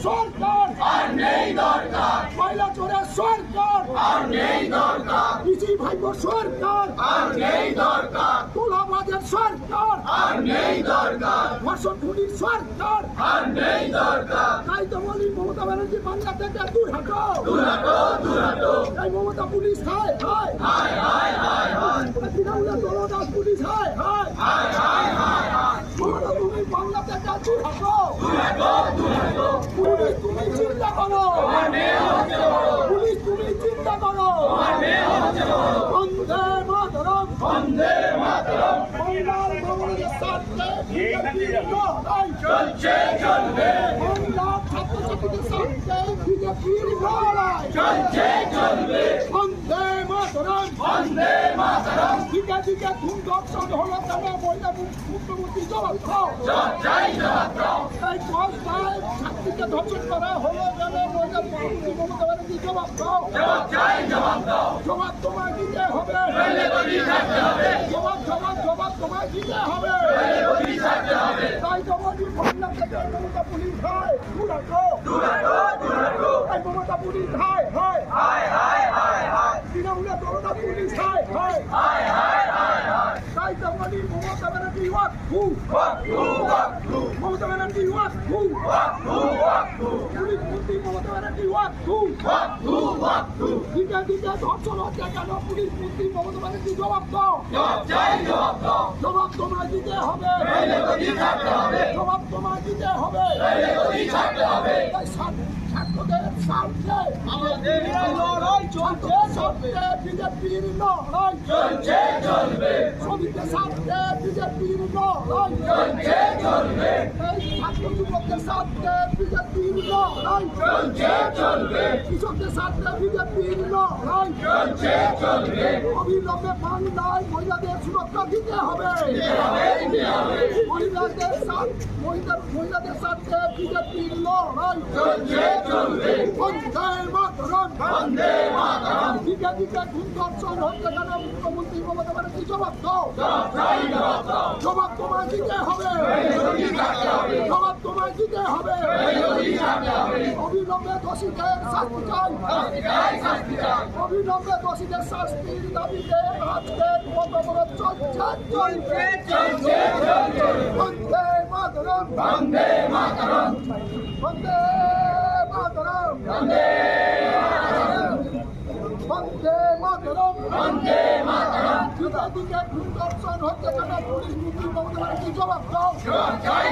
সরকার আর নেই দরকার, কয়লা চোরের সরকার আর নেই দরকার, পিসি ভাইপোর সরকার আর নেই দরকার, তোলাবাজের সরকার আর নেই দরকার, ধর্ষণ খুনির সরকার আর নেই দরকার। তাই তো বলি মমতা ব্যানার্জি বাংলা থেকে দূর হাঁটো দুরাটো দুরাটো, এই মমতা পুলিশ হায় হায় হায় হায় হায় হায়, তৃণমূলের দলদাস পুলিশ হায় হায় হায় হায় হায় হায়, মমতা তুমি বাংলা থেকে দূর হাঁটো দুরাটো দুরাটো, পুলিশ তুমি চিন্তা করো তোমার মেয়ে হচ্ছে বড়, পুলিশ তুমি চিন্তা করো তোমার মেয়ে হচ্ছে বড়। বন্দে মাতরম বন্দে মাতরম, বাংলার বাংলাদেশ সাথে বিজেপির লড়াই চলছে চলবে, বাংলার ছাত্রছাত্রীদের সাথে বিজেপির লড়াই চলছে চলবে, বন্দে মাতরম বন্দে মাতরম, দিকে দিকে ধুম ধর্ষণ হলো কেন মহিলা মুখ্যমন্ত্রী জবাব দাও জবাব চাই জবাব দাও, এই কষ্টায় ছাত্রীকে ধর্ষণ করা হলো কেন মহিলা মুখ্যমন্ত্রী মমতা ব্যানার্জি জবাব দাও জবাব চাই জবাব দাও, জবাব তোমায় দিতে হবে নইলে গদি ছাড়তে হবে, জবাব তোমায় দিতে হবে নইলে গদি ছাড়তে হবে, তাই তোমাদের বাংলা থেকে মমতা পুলিশ হয় দুরাটো দুরাটো দুরাটো, এই মমতা পুলিশ হয় হয় হায় হায় হায় হায়, তৃণমূলের দলদা পুলিশ হয় হয় হায় হায় হায় হায়, তাই তোমাদের মমতা ব্যানার্জি ওয়াক হু ওয়াক্তু ওয়াক্তু, মমতা ব্যানার্জি ওয়াক হু ওয়াক্তু ওয়াক্তু, পুলিশ মন্ত্রী মমতা ব্যানার্জি ওয়াক হু ওয়াক্তু ওয়াক্তু, দিকে দিকে ধর্ষণ হচ্ছে কেন পুলিশ মন্ত্রী মমতা ব্যানার্জি জবাব দাও জবাব চাই জবাব দাও, জবাব তোমায় দিতে হবে নইলে গদি ছাড়তে হবে, জবাব তোমায় দিতে হবে নইলে গদি ছাড়তে হবে, তাই ছাত্রদের স্বার্থে আমাদের লড়াই চলছে স্বার্থে বিজেপির লড়াই চলছে চলবে, শ্রমিকদের স্বার্থে বিজেপির লড়াই চলছে চলবে, এই ছাত্র যুবকদের স্বার্থে বিজেপির লড়াই চলছে চলবে, কৃষকদের স্বার্থে বিজেপির লড়াই চলছে চলবে, অবিলম্বে বাংলায় মহিলাদের সুরক্ষা দিতে হবে মহিলাদের স্বার্থে বিজেপির লড়াই চলছে চলবে, বন্দে মাতরম বন্দে মাতরম, দিকে দিকে খুন ধর্ষণ হচ্ছে কেন মুখ্যমন্ত্রী মমতা ব্যানার্জি জবাব দাও জবাব চাই জবাব দাও, জবাব তোমায় দিতে হবে নইলে গদি ছাড়তে হবে, জবাব তোমায় দিতে হবে নইলে গদি ছাড়তে হবে, অবিলম্বে দোষীদের শাস্তি চাই শাস্তি চাই শাস্তি চাই, অবিলম্বে দোষীদের শাস্তির দাবিতে আজকে অবরোধ চলছে চলছে চলছে চলছে, বন্দে মাতরম বন্দে মাতরম, বন্দে মাতরম বন্দে বন্দে মাতরম বন্দে মাতরম, দিকে দিকে খুন ধর্ষণ হচ্ছে কেন পুলিশ মন্ত্রী মমতা ব্যানার্জি জবাব দাও জবাব চাই